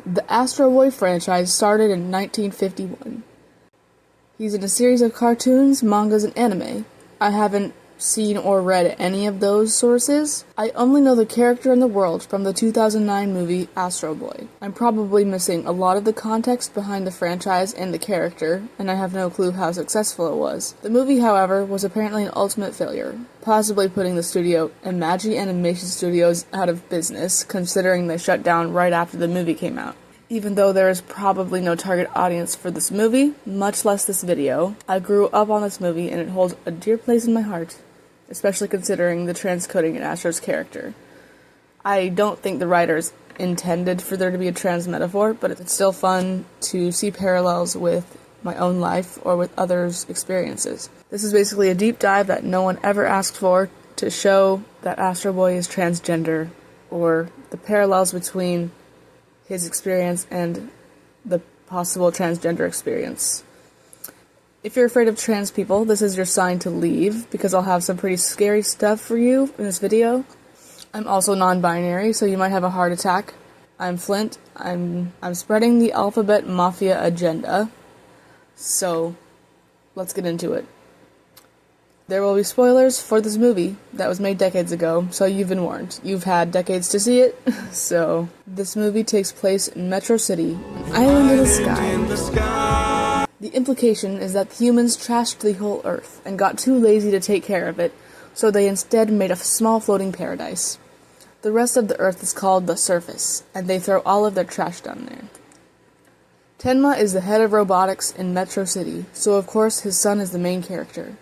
The Astro Boy franchise started in 1951. He's in a series of cartoons, mangas, and anime. I haven't seen or read any of those sources. I only know the character in the world from the 2009 movie Astro Boy. I'm probably missing a lot of the context behind the franchise and the character, and I have no clue how successful it was. The movie, however, was apparently an ultimate failure, possibly putting the studio Imagi Animation Studios out of business, considering they shut down right after the movie came out. Even though there is probably no target audience for this movie, much less this video, I grew up on this movie and it holds a dear place in my heart, especially considering the transcoding in Astro's character. I don't think the writers intended for there to be a trans metaphor, but it's still fun to see parallels with my own life or with others' experiences. This is basically a deep dive that no one ever asked for to show that Astro Boy is transgender, or the parallels between his experience and the possible transgender experience. If you're afraid of trans people, this is your sign to leave, because I'll have some pretty scary stuff for you in this video. I'm also non-binary, so you might have a heart attack. I'm Flint. I'm spreading the alphabet mafia agenda. So, let's get into it. There will be spoilers for this movie that was made decades ago, so you've been warned. You've had decades to see it, so this movie takes place in Metro City, an island in the sky. The implication is that humans trashed the whole Earth and got too lazy to take care of it, so they instead made a small floating paradise. The rest of the Earth is called the surface, and they throw all of their trash down there. Tenma is the head of robotics in Metro City, so of course his son is the main character.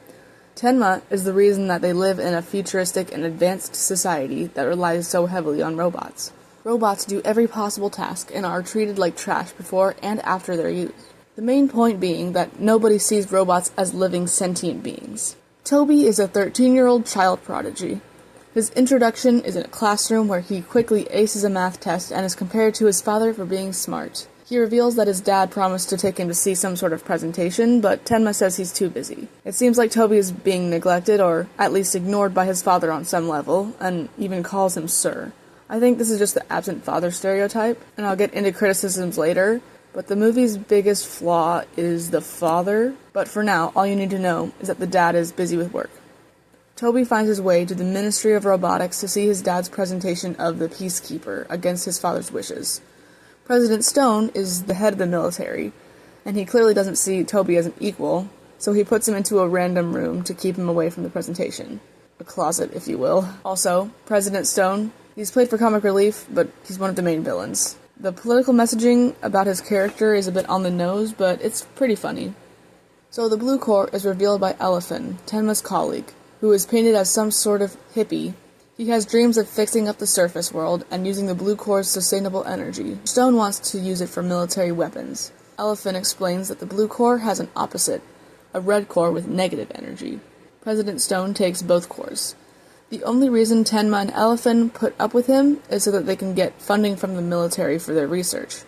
Tenma is the reason that they live in a futuristic and advanced society that relies so heavily on robots. Robots do every possible task and are treated like trash before and after their use. The main point being that nobody sees robots as living sentient beings. Toby is a 13-year-old child prodigy. His introduction is in a classroom where he quickly aces a math test and is compared to his father for being smart. He reveals that his dad promised to take him to see some sort of presentation, but Tenma says he's too busy. It seems like Toby is being neglected, or at least ignored by his father on some level, and even calls him sir. I think this is just the absent father stereotype, and I'll get into criticisms later, but the movie's biggest flaw is the father. But for now, all you need to know is that the dad is busy with work. Toby finds his way to the Ministry of Robotics to see his dad's presentation of the Peacekeeper against his father's wishes. President Stone is the head of the military, and he clearly doesn't see Toby as an equal, so he puts him into a random room to keep him away from the presentation. A closet, if you will. Also, President Stone, he's played for comic relief, but he's one of the main villains. The political messaging about his character is a bit on the nose, but it's pretty funny. So the blue core is revealed by Elephant, Tenma's colleague, who is painted as some sort of hippie. He has dreams of fixing up the surface world and using the blue core's sustainable energy. Stone wants to use it for military weapons. Elephant explains that the blue core has an opposite, a red core with negative energy. President Stone takes both cores. The only reason Tenma and Elephant put up with him is so that they can get funding from the military for their research.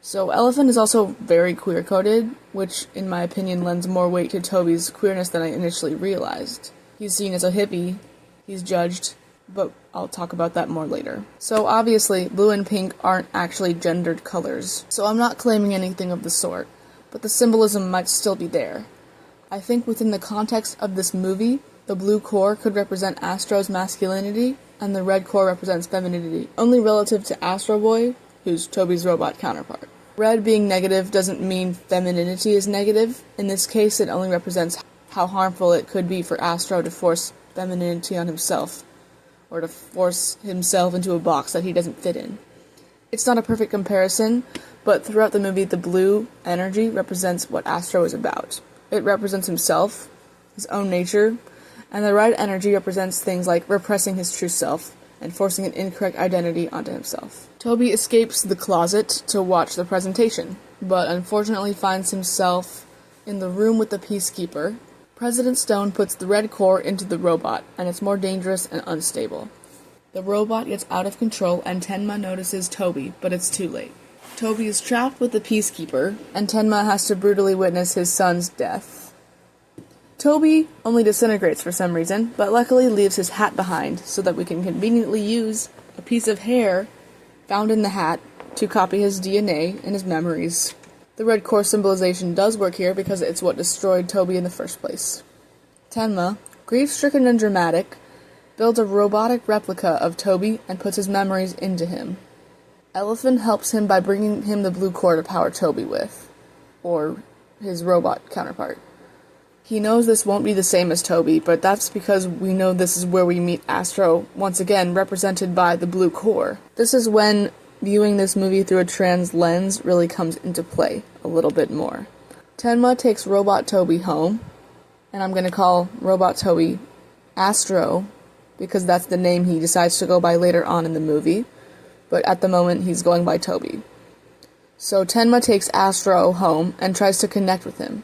So Elephant is also very queer-coded, which in my opinion lends more weight to Toby's queerness than I initially realized. He's seen as a hippie, he's judged, but I'll talk about that more later. So obviously, blue and pink aren't actually gendered colors, so I'm not claiming anything of the sort, but the symbolism might still be there. I think within the context of this movie, the blue core could represent Astro's masculinity, and the red core represents femininity, only relative to Astro Boy, who's Toby's robot counterpart. Red being negative doesn't mean femininity is negative. In this case, it only represents how harmful it could be for Astro to force femininity on himself, or to force himself into a box that he doesn't fit in. It's not a perfect comparison, but throughout the movie, the blue energy represents what Astro is about. It represents himself, his own nature, and the red energy represents things like repressing his true self and forcing an incorrect identity onto himself. Toby escapes the closet to watch the presentation, but unfortunately finds himself in the room with the Peacekeeper. President Stone puts the red core into the robot, and it's more dangerous and unstable. The robot gets out of control, and Tenma notices Toby, but it's too late. Toby is trapped with the Peacekeeper, and Tenma has to brutally witness his son's death. Toby only disintegrates for some reason, but luckily leaves his hat behind so that we can conveniently use a piece of hair found in the hat to copy his DNA and his memories. The red core symbolization does work here because it's what destroyed Toby in the first place. Tenma, grief-stricken and dramatic, builds a robotic replica of Toby and puts his memories into him. Elephant helps him by bringing him the blue core to power Toby with, or his robot counterpart. He knows this won't be the same as Toby, but that's because we know this is where we meet Astro, once again represented by the blue core. This is when viewing this movie through a trans lens really comes into play a little bit more. Tenma takes Robot Toby home, and I'm going to call Robot Toby Astro, because that's the name he decides to go by later on in the movie, but at the moment he's going by Toby. So Tenma takes Astro home and tries to connect with him.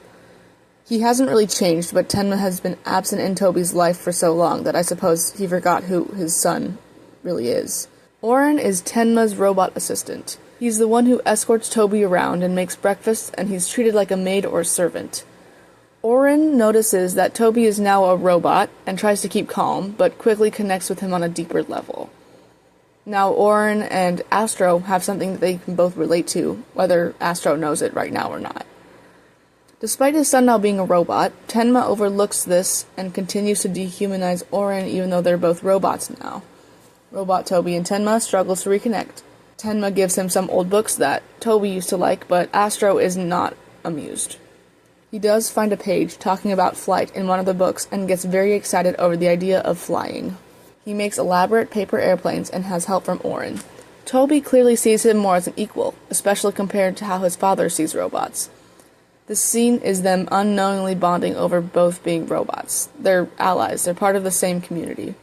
He hasn't really changed, but Tenma has been absent in Toby's life for so long that I suppose he forgot who his son really is. Oren is Tenma's robot assistant. He's the one who escorts Toby around and makes breakfast, and he's treated like a maid or servant. Oren notices that Toby is now a robot and tries to keep calm, but quickly connects with him on a deeper level. Now Oren and Astro have something that they can both relate to, whether Astro knows it right now or not. Despite his son now being a robot, Tenma overlooks this and continues to dehumanize Oren even though they're both robots now. Robot Toby and Tenma struggles to reconnect. Tenma gives him some old books that Toby used to like, but Astro is not amused. He does find a page talking about flight in one of the books and gets very excited over the idea of flying. He makes elaborate paper airplanes and has help from Oren. Toby clearly sees him more as an equal, especially compared to how his father sees robots. This scene is them unknowingly bonding over both being robots. They're allies, they're part of the same community.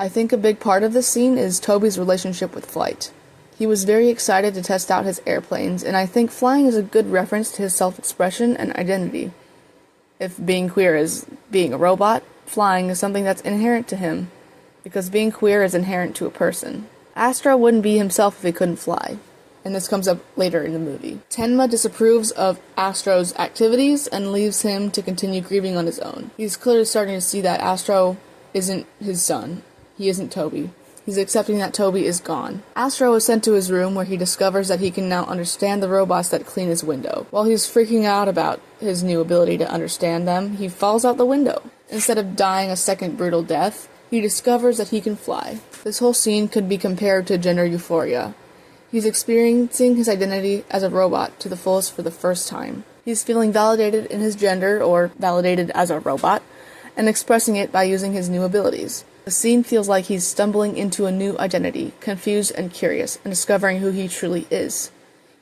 I think a big part of this scene is Toby's relationship with flight. He was very excited to test out his airplanes, and I think flying is a good reference to his self-expression and identity. If being queer is being a robot, flying is something that's inherent to him, because being queer is inherent to a person. Astro wouldn't be himself if he couldn't fly, and this comes up later in the movie. Tenma disapproves of Astro's activities and leaves him to continue grieving on his own. He's clearly starting to see that Astro isn't his son. He isn't Toby. He's accepting that Toby is gone. Astro is sent to his room where he discovers that he can now understand the robots that clean his window. While he's freaking out about his new ability to understand them, he falls out the window. Instead of dying a second brutal death, he discovers that he can fly. This whole scene could be compared to gender euphoria. He's experiencing his identity as a robot to the fullest for the first time. He's feeling validated in his gender, or validated as a robot, and expressing it by using his new abilities. The scene feels like he's stumbling into a new identity, confused and curious, and discovering who he truly is.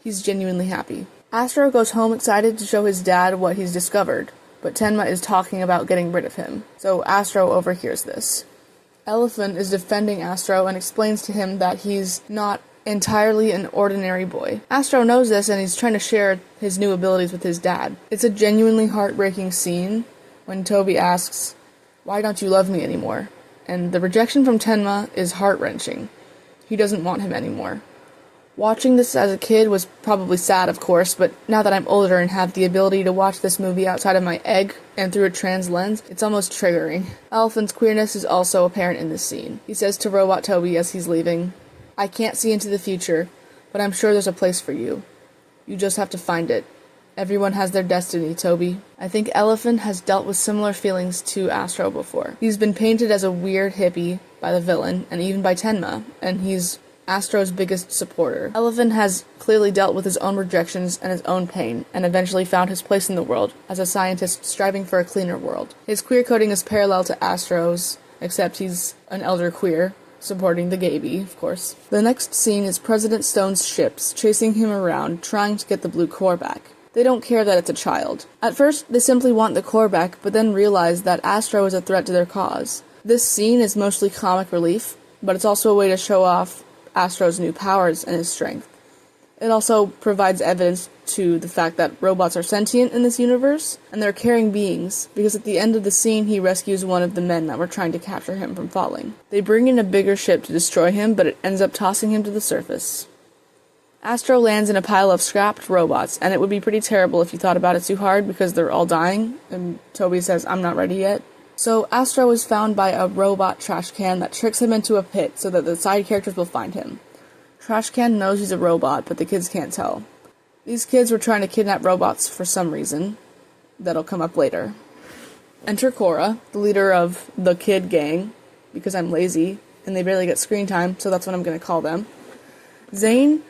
He's genuinely happy. Astro goes home excited to show his dad what he's discovered, but Tenma is talking about getting rid of him, so Astro overhears this. Elephant is defending Astro and explains to him that he's not entirely an ordinary boy. Astro knows this and he's trying to share his new abilities with his dad. It's a genuinely heartbreaking scene when Toby asks, "Why don't you love me anymore?" And the rejection from Tenma is heart-wrenching. He doesn't want him anymore. Watching this as a kid was probably sad, of course, but now that I'm older and have the ability to watch this movie outside of my egg and through a trans lens, it's almost triggering. Elephant's queerness is also apparent in this scene. He says to Robot Toby as he's leaving, "I can't see into the future, but I'm sure there's a place for you. You just have to find it. Everyone has their destiny, Toby." I think Elephant has dealt with similar feelings to Astro before. He's been painted as a weird hippie by the villain, and even by Tenma, and he's Astro's biggest supporter. Elephant has clearly dealt with his own rejections and his own pain, and eventually found his place in the world as a scientist striving for a cleaner world. His queer coding is parallel to Astro's, except he's an elder queer, supporting the Gaby, of course. The next scene is President Stone's ships chasing him around, trying to get the blue core back. They don't care that it's a child. At first, they simply want the core back, but then realize that Astro is a threat to their cause. This scene is mostly comic relief, but it's also a way to show off Astro's new powers and his strength. It also provides evidence to the fact that robots are sentient in this universe, and they're caring beings, because at the end of the scene he rescues one of the men that were trying to capture him from falling. They bring in a bigger ship to destroy him, but it ends up tossing him to the surface. Astro lands in a pile of scrapped robots, and it would be pretty terrible if you thought about it too hard because they're all dying, and Toby says, "I'm not ready yet." So Astro is found by a robot trash can that tricks him into a pit so that the side characters will find him. Trash Can knows he's a robot, but the kids can't tell. These kids were trying to kidnap robots for some reason. That'll come up later. Enter Cora, the leader of the kid gang, because I'm lazy, and they barely get screen time, so that's what I'm going to call them. Zane,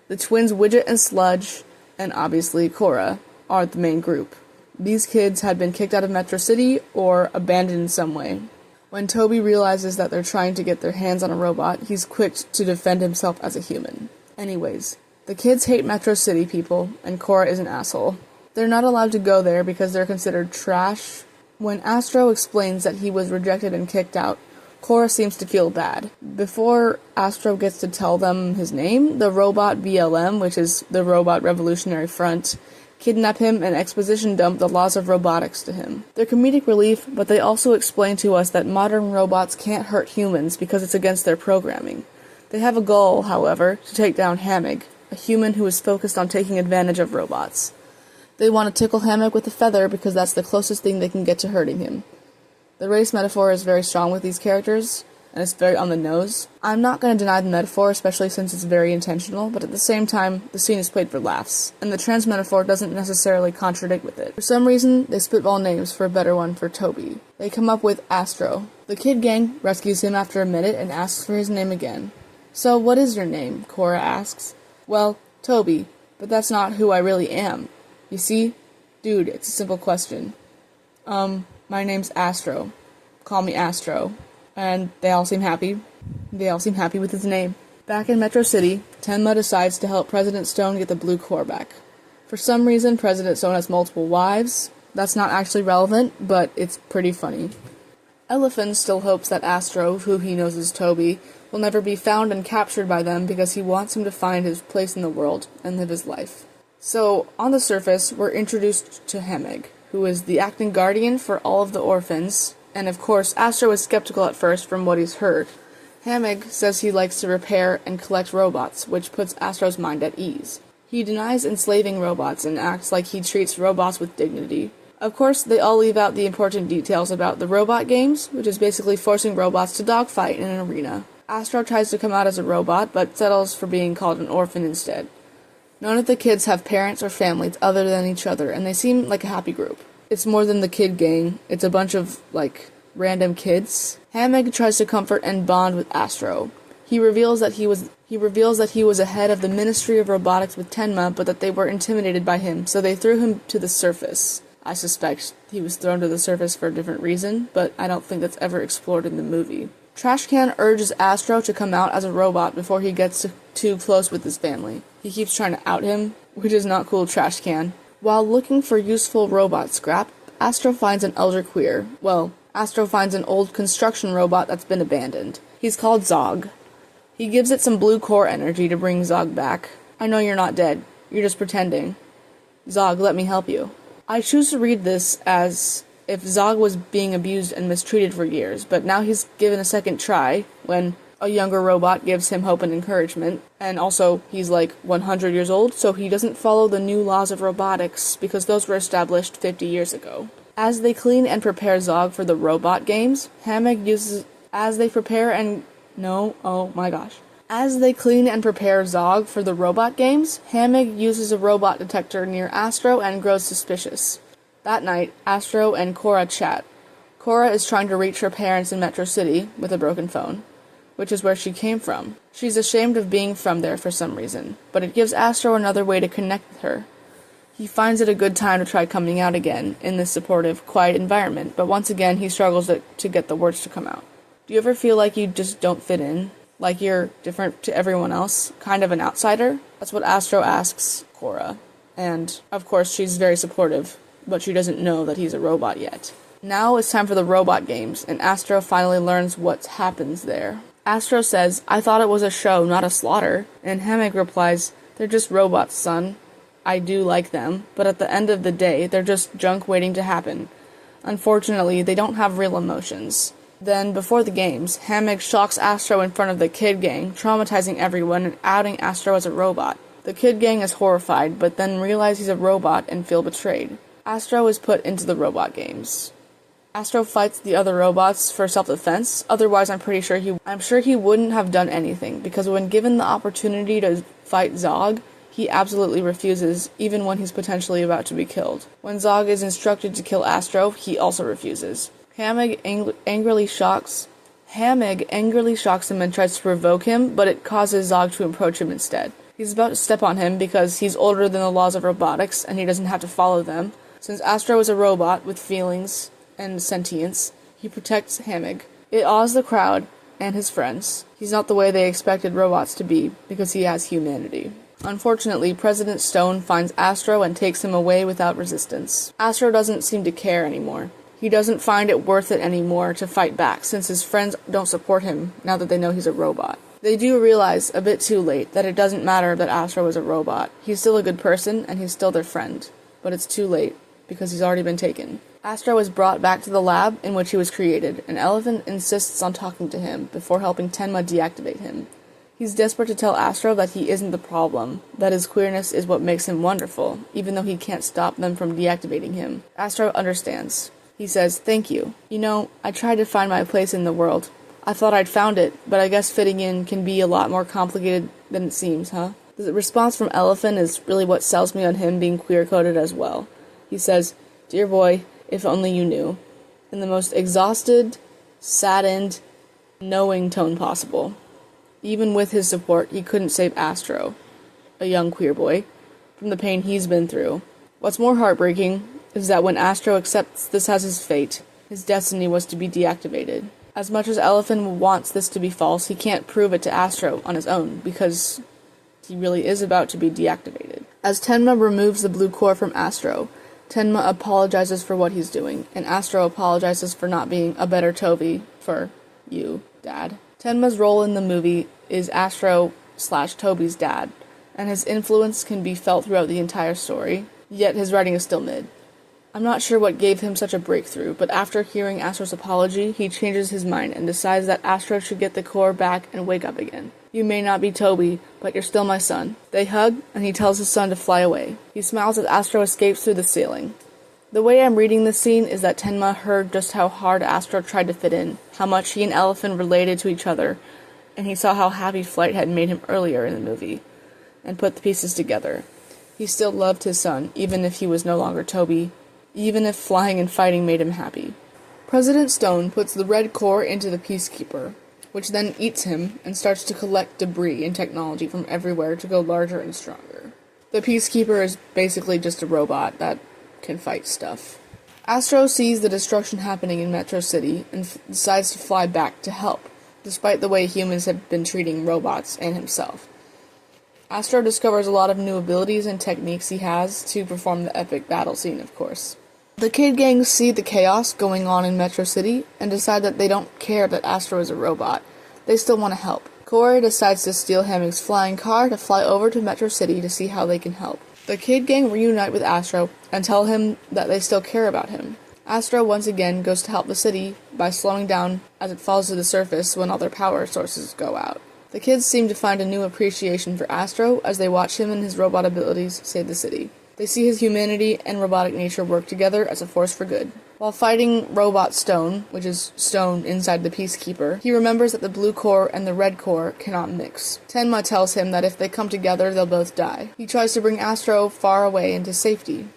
the twins Widget and Sludge, and obviously Cora, are the main group. These kids had been kicked out of Metro City or abandoned in some way. When Toby realizes that they're trying to get their hands on a robot, he's quick to defend himself as a human. Anyways, the kids hate Metro City people, and Cora is an asshole. They're not allowed to go there because they're considered trash. When Astro explains that he was rejected and kicked out, Cora seems to feel bad. Before Astro gets to tell them his name, the robot BLM, which is the Robot Revolutionary Front, kidnap him and exposition dump the laws of robotics to him. They're comedic relief, but they also explain to us that modern robots can't hurt humans because it's against their programming. They have a goal, however, to take down Hamig, a human who is focused on taking advantage of robots. They want to tickle Hamig with a feather because that's the closest thing they can get to hurting him. The race metaphor is very strong with these characters, and it's very on the nose. I'm not going to deny the metaphor, especially since it's very intentional, but at the same time, the scene is played for laughs, and the trans metaphor doesn't necessarily contradict with it. For some reason, they spitball names for a better one for Toby. They come up with Astro. The kid gang rescues him after a minute and asks for his name again. "So, what is your name?" Cora asks. "Well, Toby, but that's not who I really am. You see? Dude, it's a simple question. My name's Astro. Call me Astro." And they all seem happy. They all seem happy with his name. Back in Metro City, Tenma decides to help President Stone get the blue core back. For some reason, President Stone has multiple wives. That's not actually relevant, but it's pretty funny. Elephant still hopes that Astro, who he knows as Toby, will never be found and captured by them because he wants him to find his place in the world and live his life. So, on the surface, we're introduced to Hamig, who is the acting guardian for all of the orphans. And of course, Astro is skeptical at first from what he's heard. Hamig says he likes to repair and collect robots, which puts Astro's mind at ease. He denies enslaving robots and acts like he treats robots with dignity. Of course, they all leave out the important details about the robot games, which is basically forcing robots to dogfight in an arena. Astro tries to come out as a robot, but settles for being called an orphan instead. None of the kids have parents or families other than each other, and they seem like a happy group. It's more than the kid gang. It's a bunch of, random kids. Hamig tries to comfort and bond with Astro. He reveals that he was ahead of the Ministry of Robotics with Tenma, but that they were intimidated by him, so they threw him to the surface. I suspect he was thrown to the surface for a different reason, but I don't think that's ever explored in the movie. Trashcan urges Astro to come out as a robot before he gets too close with his family. He keeps trying to out him, which is not cool, Trashcan. While looking for useful robot scrap, Astro finds an elder queer. Well, Astro finds an old construction robot that's been abandoned. He's called Zog. He gives it some blue core energy to bring Zog back. "I know you're not dead. You're just pretending. Zog, let me help you." I choose to read this as if Zog was being abused and mistreated for years, but now he's given a second try when a younger robot gives him hope and encouragement, and also he's 100 years old, so he doesn't follow the new laws of robotics because those were established 50 years ago. As they clean and prepare Zog for the robot games, Hamig uses As they clean and prepare Zog for the robot games, Hamig uses a robot detector near Astro and grows suspicious. That night, Astro and Cora chat. Cora is trying to reach her parents in Metro City with a broken phone, which is where she came from. She's ashamed of being from there for some reason, but it gives Astro another way to connect with her. He finds it a good time to try coming out again in this supportive, quiet environment, but once again he struggles to get the words to come out. Do you ever feel like you just don't fit in? Like you're different to everyone else? Kind of an outsider? That's what Astro asks Cora. And, of course, she's very supportive, but she doesn't know that he's a robot yet. Now it's time for the robot games, and Astro finally learns what happens there. Astro says, "I thought it was a show, not a slaughter," and Hamig replies, "They're just robots, son. I do like them, but at the end of the day, they're just junk waiting to happen. Unfortunately, they don't have real emotions." Then, before the games, Hamig shocks Astro in front of the kid gang, traumatizing everyone and outing Astro as a robot. The kid gang is horrified, but then realize he's a robot and feel betrayed. Astro is put into the robot games. Astro fights the other robots for self-defense, otherwise I'm sure he wouldn't have done anything, because when given the opportunity to fight Zog, he absolutely refuses, even when he's potentially about to be killed. When Zog is instructed to kill Astro, he also refuses. Hamig angrily shocks him and tries to provoke him, but it causes Zog to approach him instead. He's about to step on him because he's older than the laws of robotics and he doesn't have to follow them. Since Astro is a robot with feelings and sentience, he protects Hamig. It awes the crowd and his friends. He's not the way they expected robots to be because he has humanity. Unfortunately, President Stone finds Astro and takes him away without resistance. Astro doesn't seem to care anymore. He doesn't find it worth it anymore to fight back since his friends don't support him now that they know he's a robot. They do realize, a bit too late, that it doesn't matter that Astro is a robot. He's still a good person and he's still their friend. But it's too late, because he's already been taken. Astro is brought back to the lab in which he was created, and Elephant insists on talking to him before helping Tenma deactivate him. He's desperate to tell Astro that he isn't the problem, that his queerness is what makes him wonderful, even though he can't stop them from deactivating him. Astro understands. He says, "Thank you. You know, I tried to find my place in the world. I thought I'd found it, but I guess fitting in can be a lot more complicated than it seems, huh?" The response from Elephant is really what sells me on him being queer-coded as well. He says, "Dear boy, if only you knew," in the most exhausted, saddened, knowing tone possible. Even with his support, he couldn't save Astro, a young queer boy, from the pain he's been through. What's more heartbreaking is that when Astro accepts this as his fate, his destiny was to be deactivated. As much as Elephant wants this to be false, he can't prove it to Astro on his own, because he really is about to be deactivated. As Tenma removes the blue core from Astro, Tenma apologizes for what he's doing, and Astro apologizes for not being a better Toby for you, Dad. Tenma's role in the movie is Astro/Toby's dad, and his influence can be felt throughout the entire story, yet his writing is still mid. I'm not sure what gave him such a breakthrough, but after hearing Astro's apology, he changes his mind and decides that Astro should get the core back and wake up again. "You may not be Toby, but you're still my son." They hug, and he tells his son to fly away. He smiles as Astro escapes through the ceiling. The way I'm reading this scene is that Tenma heard just how hard Astro tried to fit in, how much he and Elephant related to each other, and he saw how happy flight had made him earlier in the movie, and put the pieces together. He still loved his son, even if he was no longer Toby, even if flying and fighting made him happy. President Stone puts the red core into the Peacekeeper, which then eats him and starts to collect debris and technology from everywhere to go larger and stronger. The Peacekeeper is basically just a robot that can fight stuff. Astro sees the destruction happening in Metro City and decides to fly back to help, despite the way humans have been treating robots and himself. Astro discovers a lot of new abilities and techniques he has to perform the epic battle scene, of course. The kid gangs see the chaos going on in Metro City and decide that they don't care that Astro is a robot. They still want to help. Corey decides to steal Hamig's flying car to fly over to Metro City to see how they can help. The kid gang reunite with Astro and tell him that they still care about him. Astro once again goes to help the city by slowing down as it falls to the surface when all their power sources go out. The kids seem to find a new appreciation for Astro as they watch him and his robot abilities save the city. They see his humanity and robotic nature work together as a force for good. While fighting Robot Stone, which is Stone inside the Peacekeeper, he remembers that the blue core and the red core cannot mix. Tenma tells him that if they come together, they'll both die. He tries to bring Astro far away into safety,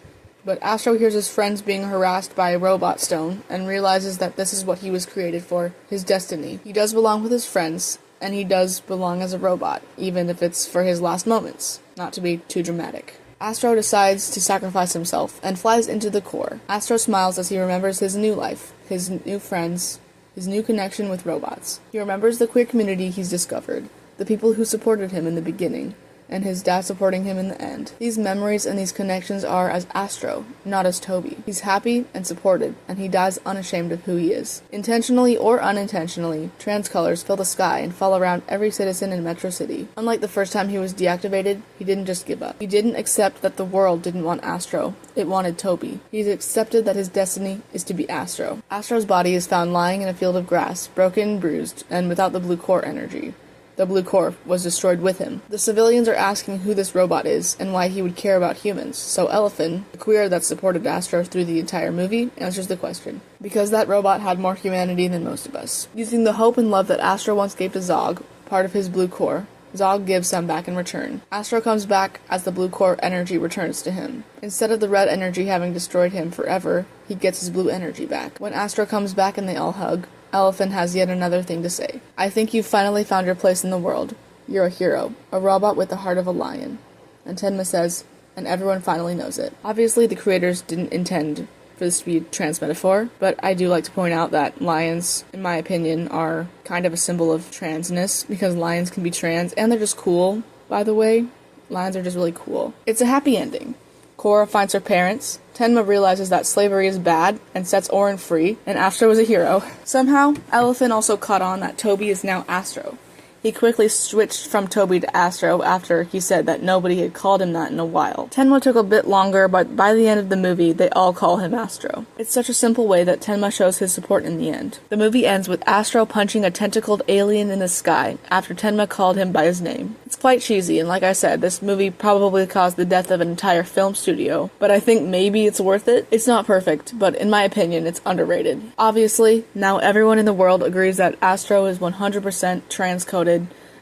but Astro hears his friends being harassed by Robot Stone and realizes that this is what he was created for, his destiny. He does belong with his friends, and he does belong as a robot, even if it's for his last moments, not to be too dramatic. Astro decides to sacrifice himself and flies into the core. Astro smiles as he remembers his new life, his new friends, his new connection with robots. He remembers the queer community he's discovered, the people who supported him in the beginning, and his dad supporting him in the end. These memories and these connections are as Astro, not as Toby. He's happy and supported, and he dies unashamed of who he is. Intentionally or unintentionally, trans colors fill the sky and fall around every citizen in Metro City. Unlike the first time he was deactivated, he didn't just give up. He didn't accept that the world didn't want Astro, it wanted Toby. He's accepted that his destiny is to be Astro. Astro's body is found lying in a field of grass, broken and bruised, and without the blue core energy. the blue core was destroyed with him. The civilians are asking who this robot is and why he would care about humans, so Elephant, the queer that supported Astro through the entire movie, answers the question. Because that robot had more humanity than most of us. Using the hope and love that Astro once gave to Zog, part of his blue core, Zog gives some back in return. Astro comes back as the blue core energy returns to him. Instead of the red energy having destroyed him forever, he gets his blue energy back. When Astro comes back and they all hug, Elephant has yet another thing to say. I think you've finally found your place in the world. You're a hero, a robot with the heart of a lion. And Tenma says, and everyone finally knows it. Obviously, the creators didn't intend for this to be a trans metaphor, but I do like to point out that lions, in my opinion, are kind of a symbol of transness, because lions can be trans, and they're just cool, by the way. Lions are just really cool. It's a happy ending. Korra finds her parents, Tenma realizes that slavery is bad and sets Orin free, and Astro is a hero. Somehow, Elephant also caught on that Toby is now Astro. He quickly switched from Toby to Astro after he said that nobody had called him that in a while. Tenma took a bit longer, but by the end of the movie, they all call him Astro. It's such a simple way that Tenma shows his support in the end. The movie ends with Astro punching a tentacled alien in the sky after Tenma called him by his name. It's quite cheesy, and like I said, this movie probably caused the death of an entire film studio, but I think maybe it's worth it. It's not perfect, but in my opinion, it's underrated. Obviously, now everyone in the world agrees that Astro is 100% transcoded,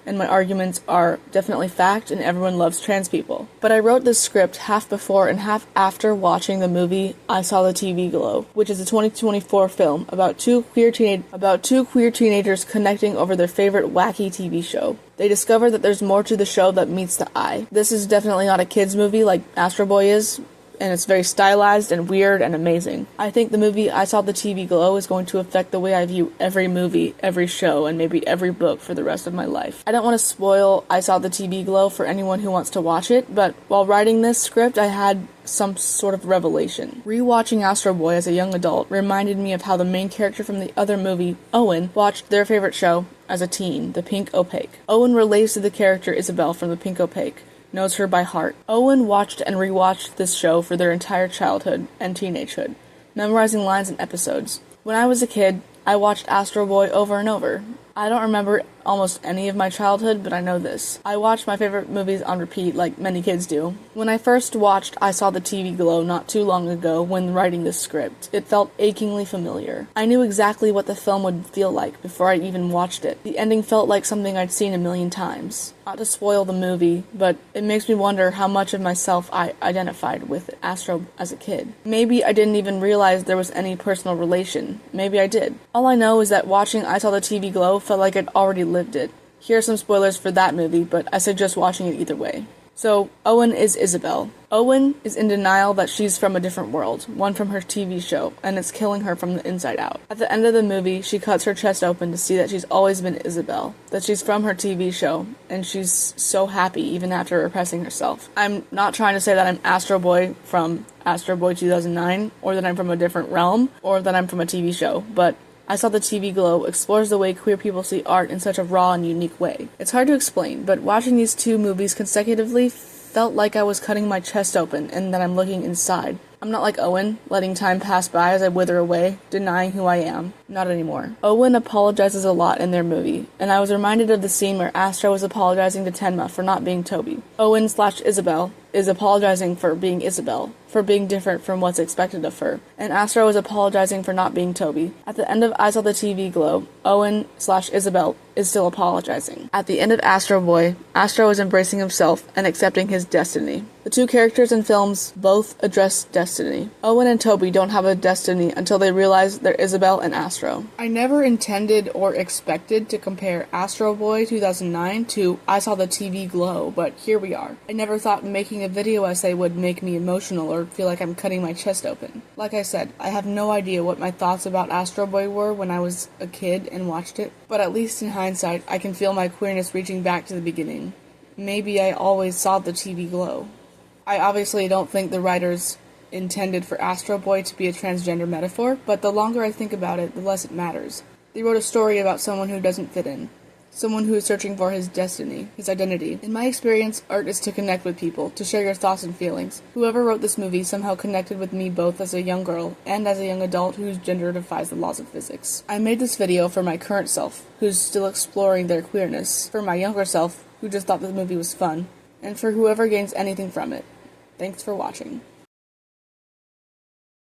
and my arguments are definitely fact, and everyone loves trans people. But I wrote this script half before and half after watching the movie I Saw the TV Glow, which is a 2024 film about two queer teenagers connecting over their favorite wacky TV show. They discover that there's more to the show that meets the eye. This is definitely not a kids movie like Astro Boy is, and it's very stylized and weird and amazing. I think the movie I Saw the TV Glow is going to affect the way I view every movie, every show, and maybe every book for the rest of my life. I don't want to spoil I Saw the TV Glow for anyone who wants to watch it, but while writing this script, I had some sort of revelation. Rewatching Astro Boy as a young adult reminded me of how the main character from the other movie, Owen, watched their favorite show as a teen, The Pink Opaque. Owen relates to the character Isabel from The Pink Opaque, knows her by heart. Owen watched and rewatched this show for their entire childhood and teenagehood, memorizing lines and episodes. When I was a kid, I watched Astro Boy over and over. I don't remember almost any of my childhood, but I know this. I watched my favorite movies on repeat like many kids do. When I first watched I Saw the TV Glow not too long ago when writing this script, it felt achingly familiar. I knew exactly what the film would feel like before I even watched it. The ending felt like something I'd seen a million times. Not to spoil the movie, but it makes me wonder how much of myself I identified with Astro as a kid. Maybe I didn't even realize there was any personal relation. Maybe I did. All I know is that watching I Saw the TV Glow felt like I'd already lived it. Here are some spoilers for that movie, but I suggest watching it either way. So, Owen is Isabel. Owen is in denial that she's from a different world, one from her TV show, and it's killing her from the inside out. At the end of the movie, she cuts her chest open to see that she's always been Isabel, that she's from her TV show, and she's so happy even after repressing herself. I'm not trying to say that I'm Astro Boy from Astro Boy 2009, or that I'm from a different realm, or that I'm from a TV show, but I Saw the TV Glow explores the way queer people see art in such a raw and unique way. It's hard to explain, but watching these two movies consecutively felt like I was cutting my chest open and that I'm looking inside. I'm not like Owen, letting time pass by as I wither away, denying who I am. Not anymore. Owen apologizes a lot in their movie, and I was reminded of the scene where Astro was apologizing to Tenma for not being Toby. Owen/Isabel is apologizing for being Isabel, for being different from what's expected of her, and Astro is apologizing for not being Toby. At the end of I Saw the TV Glow, Owen/Isabel is still apologizing. At the end of Astro Boy, Astro is embracing himself and accepting his destiny. The two characters in films both address destiny. Owen and Toby don't have a destiny until they realize they're Isabel and Astro. I never intended or expected to compare Astro Boy 2009 to I Saw the TV Glow, but here we are. I never thought making a video essay would make me emotional or feel like I'm cutting my chest open. Like I said, I have no idea what my thoughts about Astro Boy were when I was a kid and watched it, but at least in hindsight, I can feel my queerness reaching back to the beginning. Maybe I always saw the TV Glow. I obviously don't think the writers intended for Astro Boy to be a transgender metaphor, but the longer I think about it, the less it matters. They wrote a story about someone who doesn't fit in. someone who is searching for his destiny, his identity. In my experience, art is to connect with people, to share your thoughts and feelings. Whoever wrote this movie somehow connected with me both as a young girl and as a young adult whose gender defies the laws of physics. I made this video for my current self, who's still exploring their queerness, for my younger self, who just thought the movie was fun, and for whoever gains anything from it. Thanks for watching.